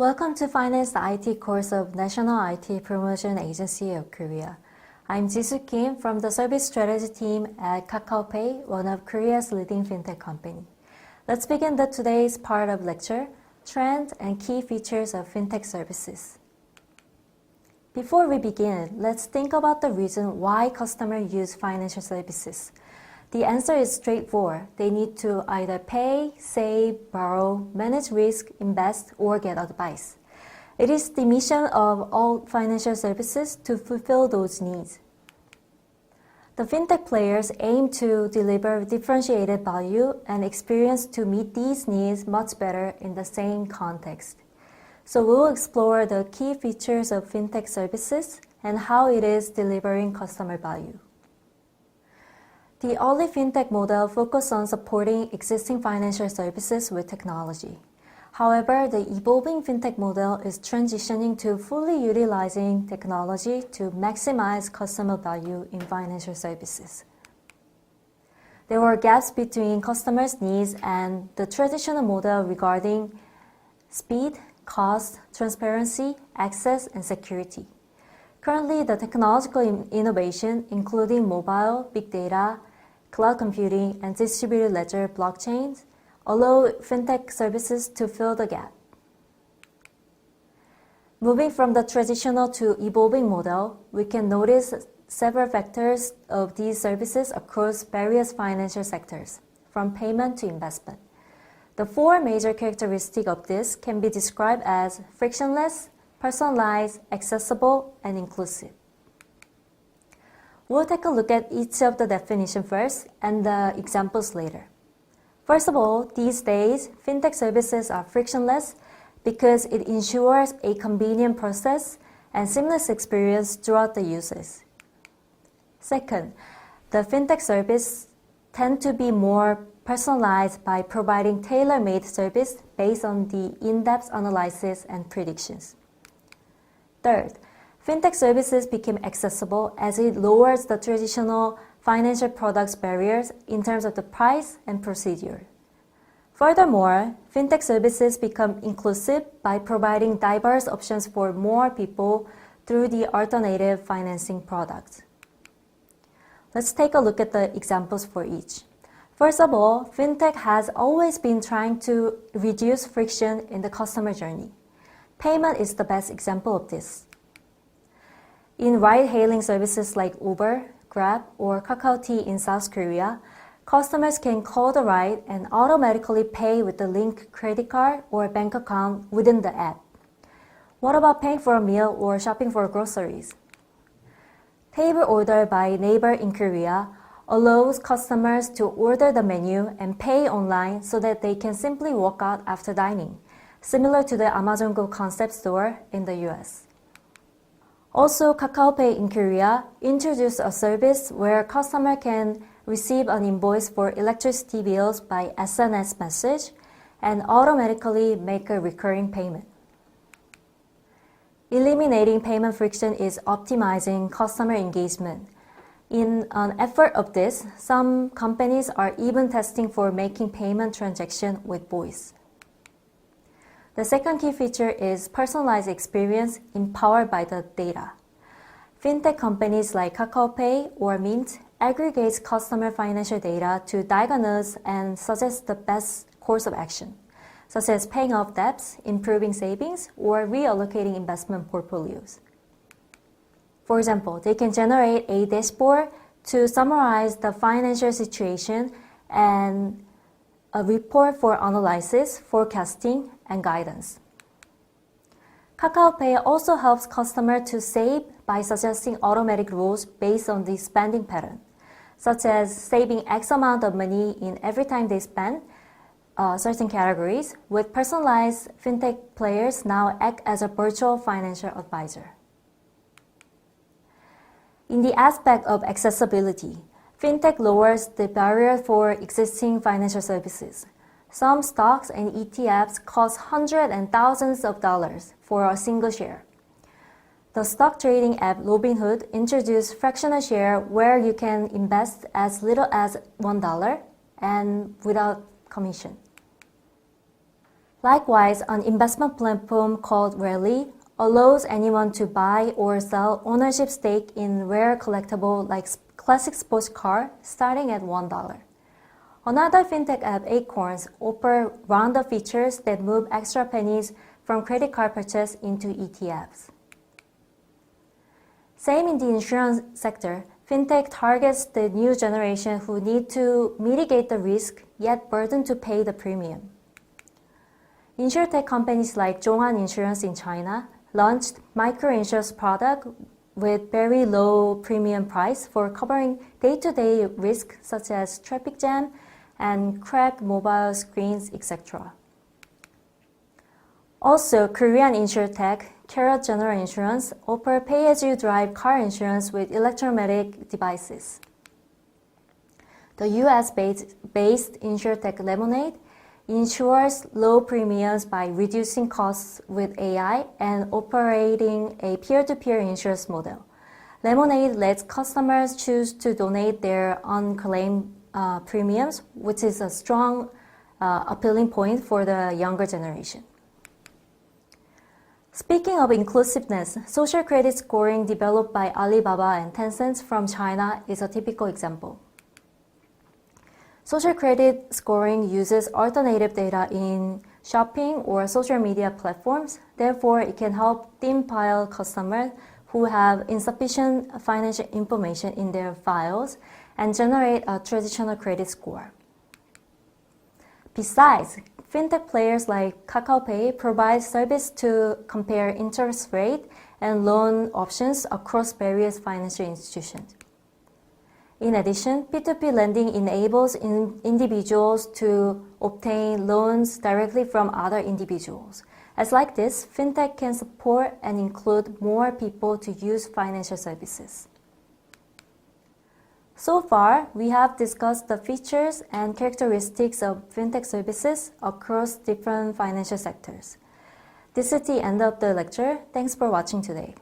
Welcome to Finance IT course of National IT Promotion Agency of Korea. I'm Jisoo Kim from the Service Strategy team at KakaoPay, one of Korea's leading fintech company. Let's begin today's part of lecture, Trends and Key Features of Fintech Services. Before we begin, let's think about the reason why customers use financial services. The answer is straightforward. They need to either pay, save, borrow, manage risk, invest, or get advice. It is the mission of all financial services to fulfill those needs. The fintech players aim to deliver differentiated value and experience to meet these needs much better in the same context. So we'll explore the key features of fintech services and how it is delivering customer value. The early fintech model focused on supporting existing financial services with technology. However, the evolving fintech model is transitioning to fully utilizing technology to maximize customer value in financial services. There were gaps between customers' needs and the traditional model regarding speed, cost, transparency, access, and security. Currently, the technological innovation, including mobile, big data, cloud computing, and distributed ledger blockchains, allow fintech services to fill the gap. Moving from the traditional to evolving model, we can notice several factors of these services across various financial sectors, from payment to investment. The four major characteristics of this can be described as frictionless, personalized, accessible, and inclusive. We'll take a look at each of the definitions first and the examples later. First of all, these days, fintech services are frictionless because it ensures a convenient process and seamless experience throughout the users. Second, the fintech service tend to be more personalized by providing tailor-made service based on the in-depth analysis and predictions. Third, fintech services became accessible as it lowers the traditional financial products barriers in terms of the price and procedure. Furthermore, fintech services become inclusive by providing diverse options for more people through the alternative financing products. Let's take a look at the examples for each. First of all, fintech has always been trying to reduce friction in the customer journey. Payment is the best example of this. In ride-hailing services like Uber, Grab, or KakaoT in South Korea, customers can call the ride and automatically pay with the linked credit card or bank account within the app. What about paying for a meal or shopping for groceries? Table Order by Naver in Korea allows customers to order the menu and pay online so that they can simply walk out after dining, similar to the Amazon Go concept store in the US. Also, KakaoPay in Korea introduced a service where customer can receive an invoice for electricity bills by SNS message and automatically make a recurring payment. Eliminating payment friction is optimizing customer engagement. In an effort of this, some companies are even testing for making payment transaction with voice. The second key feature is personalized experience empowered by the data. Fintech companies like KakaoPay or Mint aggregates customer financial data to diagnose and suggest the best course of action, such as paying off debts, improving savings, or reallocating investment portfolios. For example, they can generate a dashboard to summarize the financial situation and a report for analysis, forecasting, and guidance. KakaoPay also helps customers to save by suggesting automatic rules based on the spending pattern, such as saving X amount of money in every time they spend certain categories, with personalized fintech players now act as a virtual financial advisor. In the aspect of accessibility, fintech lowers the barrier for existing financial services. Some stocks and ETFs cost hundreds and thousands of dollars for a single share. The stock trading app Robinhood introduced fractional share where you can invest as little as $1 and without commission. Likewise, an investment platform called Rally allows anyone to buy or sell ownership stake in rare collectible like classic sports car starting at $1. Another fintech app, Acorns, offer round-up features that move extra pennies from credit card purchase into ETFs. Same in the insurance sector, fintech targets the new generation who need to mitigate the risk yet burdened to pay the premium. Insurtech companies like Zhong'an Insurance in China launched micro-insurance product with very low premium price for covering day-to-day risk such as traffic jam and cracked mobile screens, etc. Also, Korean insurtech, Carrot General Insurance, offer pay-as-you-drive car insurance with electromagnetic devices. The US-based insurtech Lemonade insures low premiums by reducing costs with AI and operating a peer-to-peer insurance model. Lemonade lets customers choose to donate their unclaimed premiums, which is a strong appealing point for the younger generation. Speaking of inclusiveness, social credit scoring developed by Alibaba and Tencent from China is a typical example. Social credit scoring uses alternative data in shopping or social media platforms. Therefore, it can help thin file customers who have insufficient financial information in their files and generate a traditional credit score. Besides, fintech players like KakaoPay provide service to compare interest rate and loan options across various financial institutions. In addition, P2P lending enables individuals to obtain loans directly from other individuals. As like this, fintech can support and include more people to use financial services. So far, we have discussed the features and characteristics of fintech services across different financial sectors. This is the end of the lecture. Thanks for watching today.